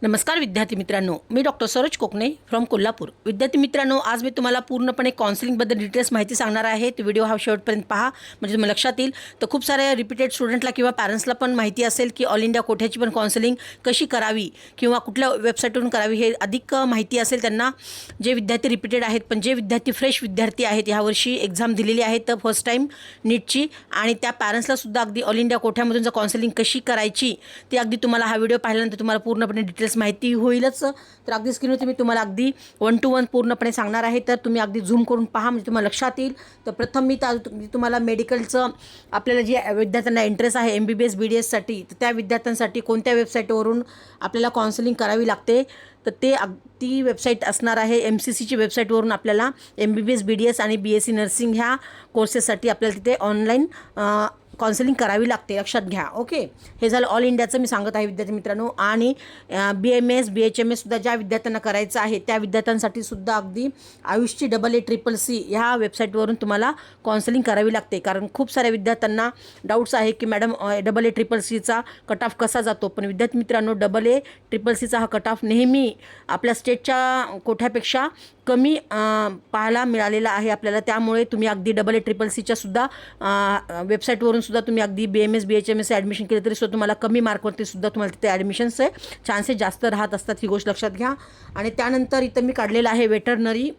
नमस्कार विद्यार्थी मित्रांनो, मी डॉक्टर सरोज कोकणे फ्रॉम कोल्हापूर। विद्यार्थी मित्रांनो, आज मी तुम्हाला पूर्णपणे काउन्सिलिंगबद्दल डिटेल्स माहिती सांगणार आहे। तो व्हिडिओ हा शेवटपर्यंत पहा, म्हणजे तुम्हाला लक्षात येईल। तर खूप सारे रिपीटेड स्टुडंटला किंवा पॅरेंट्सला पण माहिती असेल की ऑल इंडिया कोठ्याची पण काउन्सिलिंग कशी करावी किंवा कुठल्या वेबसाईटवरून करावी हे अधिक माहिती असेल त्यांना। जे विद्यार्थी रिपीटेड आहेत, पण जे विद्यार्थी फ्रेश विद्यार्थी आहेत, यावर्षी एक्झाम दिलेली आहे तर फर्स्ट टाईम नीटची, आणि त्या पॅरेंट्सला सुद्धा अगदी ऑल इंडिया कोठ्यामधून जर काउन्सिलिंग कशी करायची ते अगदी तुम्हाला हा व्हिडिओ पाहिल्यानंतर तुम्हाला पूर्णपणे डिटेल्स माहिती होईलच। तर अगदी स्क्रीनवरती मी तुम्हाला अगदी 1 to 1 पूर्णपणे सांगणार आहे, तर तुम्ही अगदी झूम करून पहा, म्हणजे तुम्हाला लक्षात येईल। तर प्रथम मी तुम्हाला मेडिकलचं आपल्याला जे विद्यार्थ्यांना इंटरेस्ट आहे MBBS BDS साठी, तर त्या विद्यार्थ्यांसाठी कोणत्या वेबसाईटवरून आपल्याला काउन्सिलिंग करावी लागते, तर ती वेबसाईट असणार आहे MCCची वेबसाईटवरून आपल्याला MBBS BDS आणि BSc नर्सिंग ह्या कोर्सेससाठी आपल्याला तिथे ऑनलाईन काउन्सिलिंग करावी लागते, लक्षात घ्या। ओके, हे झालं ऑल इंडियाचं मी सांगत आहे विद्यार्थी मित्रांनो। आणि BMS BHMS सुद्धा ज्या विद्यार्थ्यांना करायचं आहे त्या विद्यार्थ्यांसाठी सुद्धा अगदी आयुषची AACCC ह्या वेबसाईटवरून तुम्हाला काउन्सिलिंग करावी लागते, कारण खूप साऱ्या विद्यार्थ्यांना डाऊट्स आहे की मॅडम AACCCचा कट ऑफ कसा जातो। पण विद्यार्थी मित्रांनो, AACCCचा हा कट ऑफ नेहमी आपल्या स्टेटच्या कोठ्यापेक्षा कमी पाहायला मिळालेला आहे आपल्याला। त्यामुळे तुम्ही अगदी AACCCच्या सुद्धा वेबसाईटवरून सुद्धा तुम्ही अगदी BMS BHMS ॲडमिशन केलं तरी सुद्धा तुम्हाला कमी मार्कवरती सुद्धा तुम्हाला तिथे ॲडमिशनचे चान्सेस जास्त राहत असतात, ही गोष्ट लक्षात घ्या। आणि त्यानंतर इथं मी काढलेलं आहे वेटरनरी,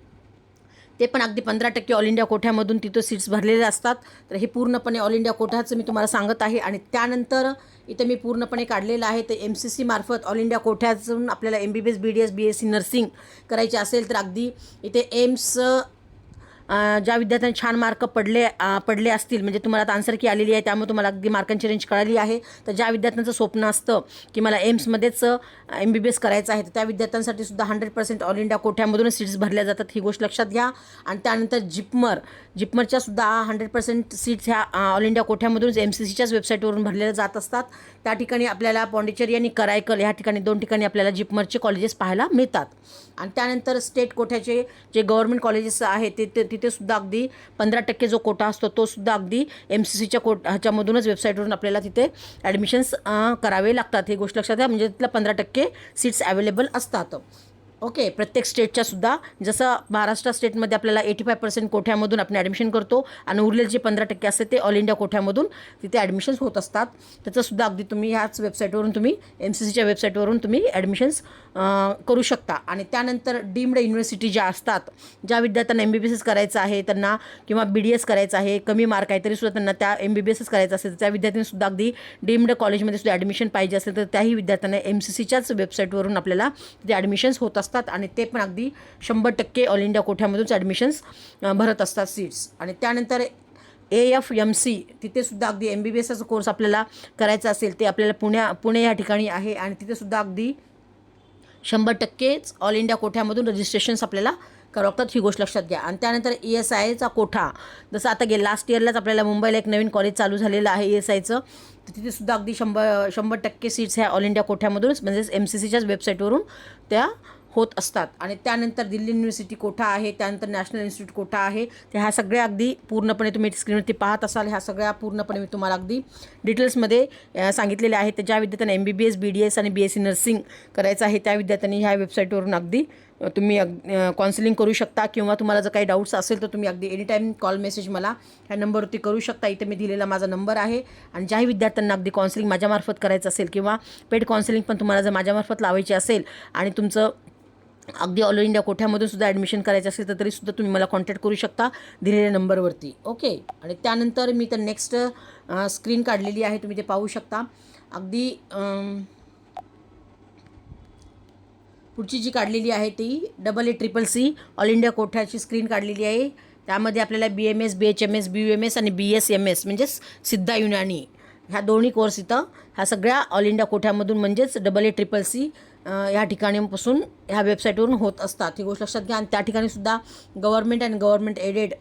ते पण अगदी 15% ऑल इंडिया कोठ्यामधून तिथं सीट्स भरलेले असतात। तर हे पूर्णपणे ऑल इंडिया कोठ्याचं मी तुम्हाला सांगत आहे। आणि त्यानंतर इथं मी पूर्णपणे काढलेलं आहे, तर MCC मार्फत ऑल इंडिया कोठ्यातून आपल्याला MBBS BDS BSc नर्सिंग करायचे असेल तर अगदी इथे एम्स ज्या विद्यार्थ्यांना छान मार्क पडले असतील, म्हणजे तुम्हाला आता आन्सर की आलेली आहे त्यामुळे तुम्हाला अगदी मार्कांची रेंज कळाली आहे। तर ज्या विद्यार्थ्यांचं स्वप्न असतं की मला एम्समध्येच MBBS करायचं आहे, तर त्या विद्यार्थ्यांसाठी सुद्धा 100% ऑल इंडिया कोठ्यामधूनच सीट्स भरल्या जातात, ही गोष्ट लक्षात घ्या। आणि त्यानंतर जिपमरच्या सुद्धा 100% सीट्स ह्या ऑल इंडिया कोठ्यामधूनच MCCच्याच वेबसाईटवरून भरलेल्या जात असतात। त्या ठिकाणी आपल्याला पॉंडिचेरी आणि करायकल ह्या ठिकाणी 2 ठिकाणी आपल्याला जिपमरचे कॉलेजेस पाहायला मिळतात। आणि त्यानंतर स्टेट कोठ्याचे जे गव्हर्नमेंट कॉलेजेस आहेत तिथे सुद्धा अगदी 15% जो कोटा असतो तो सुद्धा अगदी MCCच्या ह्याच्यामधूनच वेबसाईटवरून आपल्याला तिथे ॲडमिशन्स करावे लागतात, ही गोष्ट लक्षात घ्या। म्हणजे तिथला 15% सीट्स अवेलेबल असतात। ओके, प्रत्येक स्टेटच्या सुद्धा, जसं महाराष्ट्र स्टेटमध्ये आपल्याला 85% कोठ्यामधून आपण ॲडमिशन करतो आणि उरलेले जे 15% असते ते ऑल इंडिया कोठ्यामधून तिथे ॲडमिशन्स होत असतात। त्याचंसुद्धा अगदी तुम्ही ह्याच वेबसाईटवरून तुम्ही MCCच्या वेबसाईटवरून तुम्ही ॲडमिशन्स करू शकता। आणि त्यानंतर डीम्ड युनिव्हर्सिटी ज्या असतात, ज्या विद्यार्थ्यांना MBBS करायचं आहे त्यांना किंवा BDS करायचं आहे, कमी मार्क आहे तरीसुद्धा त्यांना त्या MBBS करायचं असेल तर त्या विद्यार्थ्यांनीसुद्धा अगदी डीम्ड कॉलेजमध्ये सुद्धा ॲडमिशन पाहिजे असेल तर त्याही विद्यार्थ्यांना MCCच्याच वेबसाईटवरून आपल्याला तिथे ॲडमिशन्स होत असतात। आणि ते पण अगदी 100% ऑल इंडिया कोठ्यामधूनच ॲडमिशन्स भरत असतात सीट्स। आणि त्यानंतर AFMC तिथे सुद्धा अगदी MBBSचा कोर्स आपल्याला करायचा असेल ते आपल्याला पुणे या ठिकाणी आहे, आणि तिथे सुद्धा अगदी 100%च ऑल इंडिया कोठ्यामधून रजिस्ट्रेशन्स आपल्याला करावं लागतात, ही गोष्ट लक्षात घ्या। आणि त्यानंतर ESIचा कोठा, जसं आता लास्ट इयरलाच आपल्याला मुंबईला एक नवीन कॉलेज चालू झालेलं आहे ESIचं, तर तिथे सुद्धा अगदी 100% सीट्स ह्या ऑल इंडिया कोठ्यामधूनच म्हणजेच MCCच्याच वेबसाईटवरून त्या होत असतात। आणि त्यानंतर दिल्ली युनिव्हर्सिटी कोठा आहे, त्यानंतर नॅशनल इन्स्टिट्यूट कोठा आहे। तर ह्या सगळ्या अगदी पूर्णपणे तुम्ही स्क्रीनवरती पाहत असाल, ह्या सगळ्या पूर्णपणे मी तुम्हाला अगदी डिटेल्समध्ये सांगितलेले आहेत। तर ज्या विद्यार्थ्यांना MBBS BDS आणि BSc नर्सिंग करायचं आहे त्या विद्यार्थ्यांनी ह्या वेबसाईटवरून अगदी तुम्ही काउन्सिलिंग करू शकता, किंवा तुम्हाला जर काही डाऊट्स असेल तर तुम्ही अगदी एनी टाईम कॉल मेसेज मला ह्या नंबरवरती करू शकता। इथे मी दिलेला माझा नंबर आहे। आणि ज्याही विद्यार्थ्यांना अगदी काउन्सिलिंग माझ्यामार्फत करायचं असेल किंवा पेड काउन्सिलिंग पण तुम्हाला जर माझ्यामार्फत लावायची असेल आणि तुमचं अगदी ऑल इंडिया कोठ्यामधून सुद्धा ॲडमिशन करायचं असेल तर तरीसुद्धा तुम्ही मला कॉन्टॅक्ट करू शकता दिलेल्या नंबरवरती। ओके, आणि त्यानंतर मी तर नेक्स्ट स्क्रीन काढलेली आहे, तुम्ही ते पाहू शकता। अगदी पुढची जी काढलेली आहे ती AACCC ऑल इंडिया कोठ्याची स्क्रीन काढलेली आहे। त्यामध्ये आपल्याला BMS BHMS BUMS आणि BSMS म्हणजेच सिद्धा युनानी ह्या दोन्ही कोर्स इथं ह्या सगळ्या ऑल इंडिया कोठ्यामधून म्हणजेच AACCC ह्या ठिकाणीपासून ह्या वेबसाईटवरून होत असतात, ही गोष्ट लक्षात घ्या। आणि त्या ठिकाणीसुद्धा गव्हर्नमेंट आणि गव्हर्नमेंट एडेड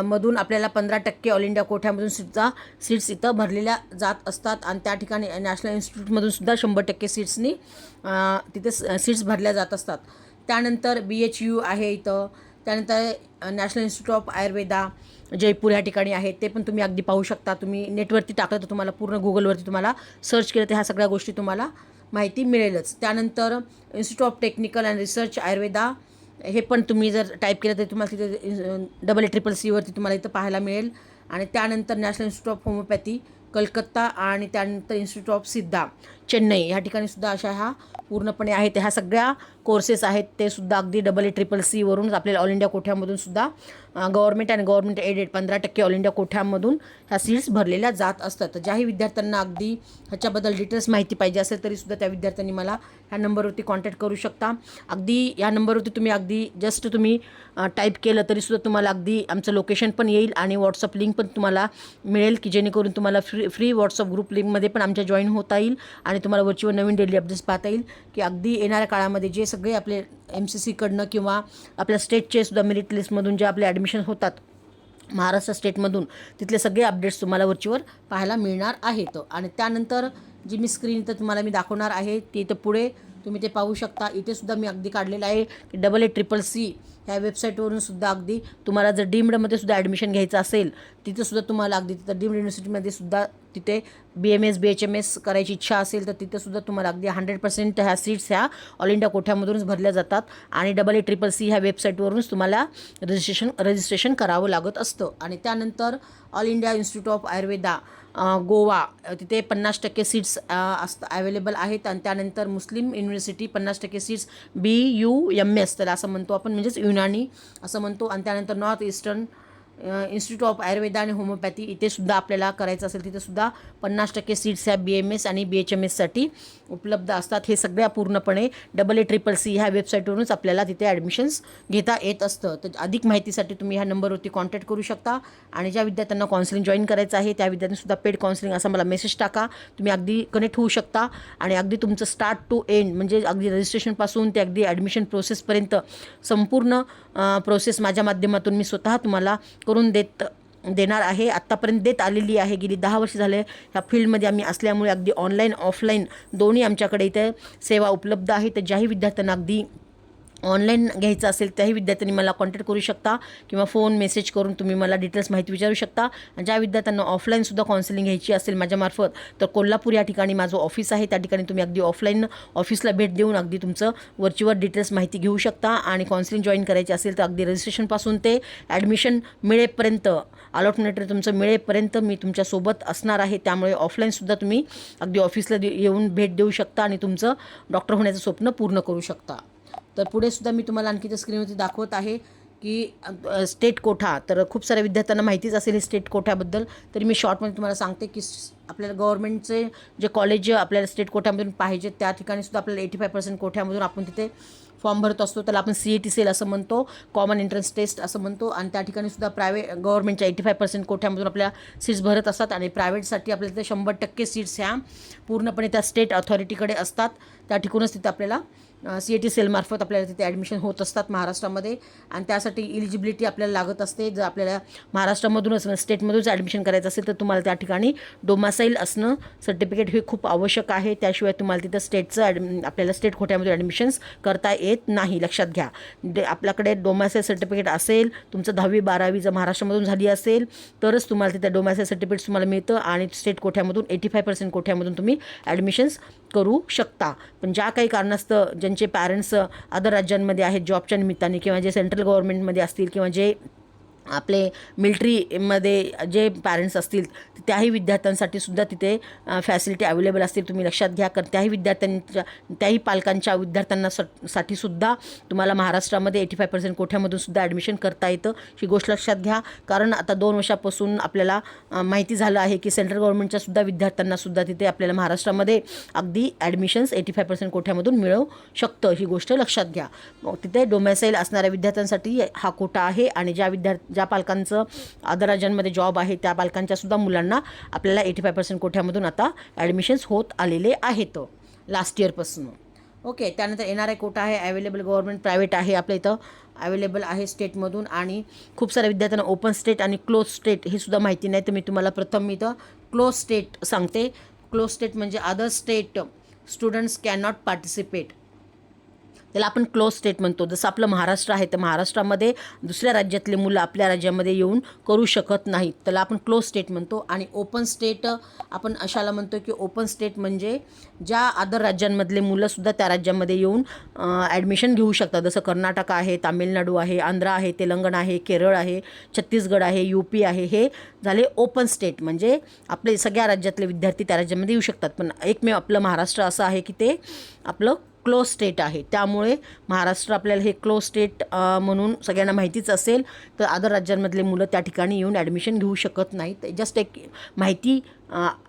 मधून आपल्याला 15% ऑल इंडिया कोठ्यामधून सुद्धा सीट्स इथं भरलेल्या जात असतात। आणि त्या ठिकाणी नॅशनल इन्स्टिट्यूटमधून सुद्धा 100% सीट्सनी तिथे सीट्स भरल्या जात असतात। त्यानंतर BHU आहे इथं, त्यानंतर national institute of Ayurveda Jaipur ह्या ठिकाणी आहे, ते पण तुम्ही अगदी पाहू शकता। तुम्ही नेटवरती टाकलं तर तुम्हाला पूर्ण गुगलवरती तुम्हाला सर्च केलं तर ह्या सगळ्या गोष्टी तुम्हाला माहिती मिळेलच. त्यानंतर institute of technical and research Ayurveda हे पण तुम्ही जर टाईप केलं तर तुम्हाला तिथे CCC तुम्हाला इथं पाहायला मिळेल. आणि त्यानंतर national institute of homeopathy Calcutta आणि त्यानंतर इन्स्टिट्यूट ऑफ सिद्धा चेन्नई ह्या ठिकाणी सुद्धा अशा ह्या पूर्णपणे आहेत. ह्या सगळ्या कोर्सेस आहेत ते सुद्धा अगदी CCC वरूनच आपल्याला ऑल इंडिया कोठ्यामधून सुद्धा गव्हर्नमेंट आणि गव्हर्नमेंट एडेड 15% ऑल इंडिया कोठ्यामधून ह्या सीट्स भरलेल्या जात असतात. तर ज्याही विद्यार्थ्यांना अगदी ह्याच्याबद्दल डिटेल्स माहिती पाहिजे असेल तरीसुद्धा त्या विद्यार्थ्यांनी मला ह्या नंबरवरती कॉन्टॅक्ट करू शकता. अगदी ह्या नंबरवरती तुम्ही अगदी जस्ट तुम्ही टाईप केलं तरीसुद्धा तुम्हाला अगदी आमचं लोकेशन पण येईल आणि व्हॉट्सअप लिंक पण तुम्हाला मिळेल की जेणेकरून तुम्हाला फ्री व्हॉट्सअप ग्रुप लिंकमध्ये पण आमच्या जॉईन होता येईल आणि तुम्हाला वरचीवर नवीन डेली अपडेट्स पाहता येईल की अगदी येणाऱ्या काळामध्ये जे सगळे आपले MCC किंवा आपल्या स्टेटचे सुद्धा मेरिट लिस्टमधून जे आपले ॲडमिशन होतात महाराष्ट्र स्टेटमधून तिथले सगळे अपडेट्स तुम्हाला वरचीवर पाहायला मिळणार आहेत. आणि त्यानंतर जी मी स्क्रीन इथं तुम्हाला मी दाखवणार आहे ती इथं पुढे तुम्ही ते पाहू शकता. इथे सुद्धा मी अगदी काढलेलं आहे की CCC ह्या वेबसाईटवरून सुद्धा अगदी तुम्हाला जर डीम्डमध्ये सुद्धा ॲडमिशन घ्यायचं असेल तिथंसुद्धा तुम्हाला अगदी तिथं डीम्ड युनिव्हर्सिटीमध्ये सुद्धा तिथे BMS BHMS करायची इच्छा असेल तर तिथंसुद्धा तुम्हाला अगदी 100% ह्या सीट्स ह्या ऑल इंडिया कोठ्यामधूनच भरल्या जातात. आणि CCC ह्या वेबसाईटवरूनच तुम्हाला रजिस्ट्रेशन करावं लागत असतं. आणि त्यानंतर all India institute of Ayurveda Goa तिथे 50% सीट्स अवेलेबल आहेत. आणि त्यानंतर मुस्लिम युनिव्हर्सिटी 50% सीट्स BUMS त्याला असं म्हणतो आपण, म्हणजेच युनानी असं म्हणतो. आणि त्यानंतर north eastern institute of Ayurveda आणि होमिओपॅथी इथे सुद्धा आपल्याला करायचं असेल तिथे सुद्धा 50% सीट्स ह्या BMS आणि BHMSसाठी उपलब्ध असतात. हे सगळ्या पूर्णपणे CCC ह्या वेबसाईटवरूनच आपल्याला तिथे ॲडमिशन्स घेता येत असतं. तर अधिक माहितीसाठी तुम्ही ह्या नंबरवरती कॉन्टॅक्ट करू शकता. आणि ज्या विद्यार्थ्यांना काउन्सिलिंग जॉईन करायचं आहे त्या विद्यार्थ्यांनीसुद्धा पेड काउन्सिलिंग असा मला मेसेज टाका. तुम्ही अगदी कनेक्ट होऊ शकता आणि अगदी तुमचं स्टार्ट टू एंड म्हणजे अगदी रजिस्ट्रेशनपासून ते अगदी ॲडमिशन प्रोसेसपर्यंत संपूर्ण प्रोसेस माझ्या माध्यमातून मी स्वतः तुम्हाला करून देणार आहे. आत्तापर्यंत देत आलेली आहे. गेली 10 वर्ष झाले ह्या फील्डमध्ये आम्ही असल्यामुळे अगदी ऑनलाईन ऑफलाईन दोन्ही आमच्याकडे इथे सेवा उपलब्ध आहे. तर ज्याही विद्यार्थ्यांना अगदी ऑनलाईन घ्यायचं असेल त्याही विद्यार्थ्यांनी मला कॉन्टॅक्ट करू शकता किंवा फोन मेसेज करून तुम्ही मला डिटेल्स माहिती विचारू शकता. आणि ज्या विद्यार्थ्यांना ऑफलाईनसुद्धा काउन्सिलिंग घ्यायची असेल माझ्यामार्फत तर कोल्हापूर या ठिकाणी माझं ऑफिस आहे. त्या ठिकाणी तुम्ही अगदी ऑफलाईन ऑफिसला भेट देऊन अगदी तुमचं वरचीवर डिटेल्स माहिती घेऊ शकता. आणि काउन्सिलिंग जॉईन करायची असेल तर अगदी रजिस्ट्रेशनपासून ते ॲडमिशन मिळेपर्यंत अलॉटमेंट तुमचं मिळेपर्यंत मी तुमच्यासोबत असणार आहे. त्यामुळे ऑफलाईनसुद्धा तुम्ही अगदी ऑफिसला येऊन भेट देऊ शकता आणि तुमचं डॉक्टर होण्याचं स्वप्न पूर्ण करू शकता. तर पुढे सुद्धा मी तुम्हाला आणखी त्या स्क्रीनवरती दाखवत आहे की स्टेट कोठा. तर खूप साऱ्या विद्यार्थ्यांना माहितीच असेल स्टेट कोठ्याबद्दल, तरी मी शॉर्टमध्ये तुम्हाला सांगते की आपल्याला गव्हर्नमेंटचे जे कॉलेज आपल्याला स्टेट कोठ्यामधून पाहिजे त्या ठिकाणी सुद्धा आपल्याला 85% कोठ्यामधून आपण तिथे फॉर्म भरत असतो. त्याला आपण CET सेल असं म्हणतो, कॉमन एंट्रन्स टेस्ट असं म्हणतो. आणि त्या ठिकाणी सुद्धा गव्हर्नमेंटच्या 85% कोठ्यामधून आपल्या सीट्स भरत असतात. आणि प्रायव्हेटसाठी आपल्याला तिथे 100% सीट्स ह्या पूर्णपणे त्या स्टेट अथॉरिटीकडे असतात. त्या ठिकाणच तिथे आपल्याला CET सेलमार्फत आपल्याला तिथे ॲडमिशन होत असतात महाराष्ट्रामध्ये. आणि त्यासाठी इलिजिबिलिटी आपल्याला लागत असते. जर आपल्याला महाराष्ट्रामधूनच स्टेटमधूनच ॲडमिशन करायचं असेल तर तुम्हाला त्या ठिकाणी डोमासाईल असणं सर्टिफिकेट हे खूप आवश्यक आहे. त्याशिवाय तुम्हाला तिथं स्टेटचं आपल्याला स्टेट कोठ्यामध्ये ॲडमिशन्स करता येत नाही. लक्षात घ्या, आपल्याकडे डोमासाईल सर्टिफिकेट असेल, तुमचं 10वी 12वी जर महाराष्ट्रामधून झाली असेल तरच तुम्हाला तिथं डोमासाईल सर्टिफिकेट तुम्हाला मिळतं. आणि स्टेट कोठ्यामधून 85% कोठ्यामधून तुम्ही ॲडमिशन्स करू शकता. पण ज्या काही कारणास्तव ज्यांचे पॅरेंट्स अदर राज्यांमध्ये आहेत जॉबच्या निमित्ताने किंवा जे सेंट्रल गव्हर्नमेंटमध्ये असतील किंवा जे आपले मिलिटरीमध्ये जे पॅरेंट्स असतील त्याही विद्यार्थ्यांसाठी सुद्धा तिथे फॅसिलिटी अवेलेबल असतील. तुम्ही लक्षात घ्या, कारण त्याही पालकांच्या विद्यार्थ्यांना साठी सुद्धा तुम्हाला महाराष्ट्रामध्ये 85% कोठ्यामधून सुद्धा ॲडमिशन करता येतं. ही गोष्ट लक्षात घ्या, कारण आता 2 वर्षापासून आपल्याला माहिती झालं आहे की सेंट्रल गव्हर्नमेंटच्या सुद्धा विद्यार्थ्यांना सुद्धा तिथे आपल्याला महाराष्ट्रामध्ये अगदी ॲडमिशन्स 85% कोठ्यामधून मिळू शकतं. ही गोष्ट लक्षात घ्या. तिथे डोमॅसाईल असणाऱ्या विद्यार्थ्यांसाठी हा कोटा आहे. आणि ज्या पालकांचं अदर राज्यांमध्ये जॉब आहे त्या पालकांच्या सुद्धा मुलांना आपल्याला 85% कोठ्यामधून आता ॲडमिशन्स होत आलेले आहेत लास्ट इयरपासून. ओके, त्यानंतर NRI कोटा आहे, अवेलेबल गव्हर्नमेंट प्रायव्हेट आहे आपल्या इथं अवेलेबल आहे स्टेटमधून. आणि खूप साऱ्या विद्यार्थ्यांना ओपन स्टेट आणि क्लोज स्टेट हे सुद्धा माहिती नाही, तर मी तुम्हाला प्रथम इथं क्लोज स्टेट सांगते. क्लोज स्टेट म्हणजे other state students can not participate. त्याला आपण क्लोज स्टेट म्हणतो. जसं आपलं महाराष्ट्र आहे तर महाराष्ट्रामध्ये दुसऱ्या राज्यातले मुलं आपल्या राज्यामध्ये येऊन करू शकत नाहीत, त्याला आपण क्लोज स्टेट म्हणतो. आणि ओपन स्टेट आपण अशाला म्हणतो की ओपन स्टेट म्हणजे ज्या अदर राज्यांमधले मुलंसुद्धा त्या राज्यामध्ये येऊन ॲडमिशन घेऊ शकतात. जसं कर्नाटक आहे, तामिळनाडू आहे, आंध्र आहे, तेलंगणा आहे, केरळ आहे, छत्तीसगड आहे, UP आहे. हे झाले ओपन स्टेट, म्हणजे आपले सगळ्या राज्यातले विद्यार्थी त्या राज्यामध्ये येऊ शकतात. पण एकमेव आपलं महाराष्ट्र असं आहे की ते आपलं क्लोज स्टेट आहे. त्यामुळे महाराष्ट्र आपल्याला हे क्लोज स्टेट म्हणून सगळ्यांना माहितीच असेल. तर अदर राज्यांमधले मुलं त्या ठिकाणी येऊन ॲडमिशन घेऊ शकत नाहीत. जस्ट एक माहिती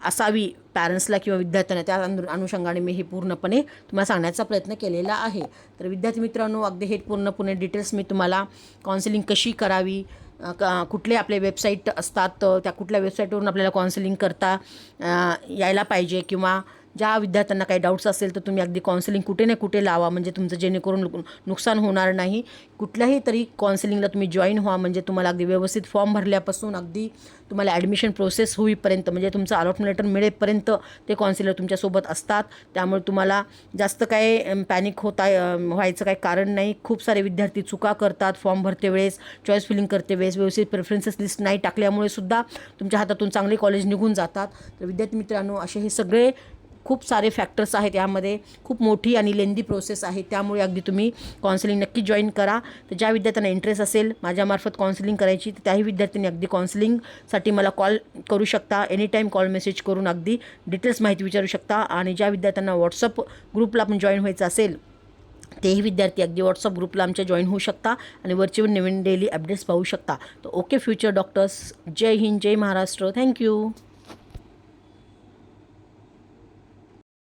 असावी पॅरेंट्सला किंवा विद्यार्थ्यांना, त्या अनुषंगाने मी हे पूर्णपणे तुम्हाला सांगण्याचा प्रयत्न केलेला आहे. तर विद्यार्थी मित्रांनो, अगदी हे पूर्णपणे डिटेल्स मी तुम्हाला काउन्सिलिंग कशी करावी, कुठले आपले वेबसाईट असतात, त्या कुठल्या वेबसाईटवरून आपल्याला काउन्सिलिंग करता यायला पाहिजे, किंवा ज्या विद्यार्थ्यांना काही डाऊट्स असेल तर तुम्ही अगदी काउन्सिलिंग कुठे ना कुठे लावा, म्हणजे तुमचं जेणेकरून नुकसान होणार नाही. कुठल्याही तरी काउन्सिलिंगला तुम्ही जॉईन व्हा, म्हणजे तुम्हाला अगदी व्यवस्थित फॉर्म भरल्यापासून अगदी तुम्हाला ॲडमिशन प्रोसेस होईपर्यंत, म्हणजे तुमचं अलॉटमेंट लेटर मिळेपर्यंत ते काउन्सिलर तुमच्यासोबत असतात. त्यामुळे तुम्हाला जास्त काय पॅनिक व्हायचं काही कारण नाही. खूप सारे विद्यार्थी चुका करतात फॉर्म भरते वेळेस, चॉईस फिलिंग करते वेळेस, व्यवस्थित प्रेफरन्सेस लिस्ट नाही टाकल्यामुळे सुद्धा तुमच्या हातातून चांगले कॉलेज निघून जातात. तर विद्यार्थी मित्रांनो, असे हे सगळे खूप सारे फॅक्टर्स आहेत यामध्ये, खूप मोठी आणि लेंदी प्रोसेस आहे. त्यामुळे अगदी तुम्ही काउन्सिलिंग नक्की जॉईन करा. तर ज्या विद्यार्थ्यांना इंटरेस्ट असेल माझ्यामार्फत काउन्सिलिंग करायची, तर त्याही विद्यार्थ्यांनी अगदी काउन्सिलिंगसाठी मला कॉल करू शकता. एनी टाईम कॉल मेसेज करून अगदी डिटेल्स माहिती विचारू शकता. आणि ज्या विद्यार्थ्यांना व्हॉट्सअप ग्रुपला पण जॉईन व्हायचं असेल, तेही विद्यार्थी अगदी व्हॉट्सअप ग्रुपला आमच्या जॉईन होऊ शकता आणि वरचेवर नवीन डेली अपडेट्स पाहू शकता. तर ओके फ्युचर डॉक्टर्स, जय हिंद, जय महाराष्ट्र. थँक्यू.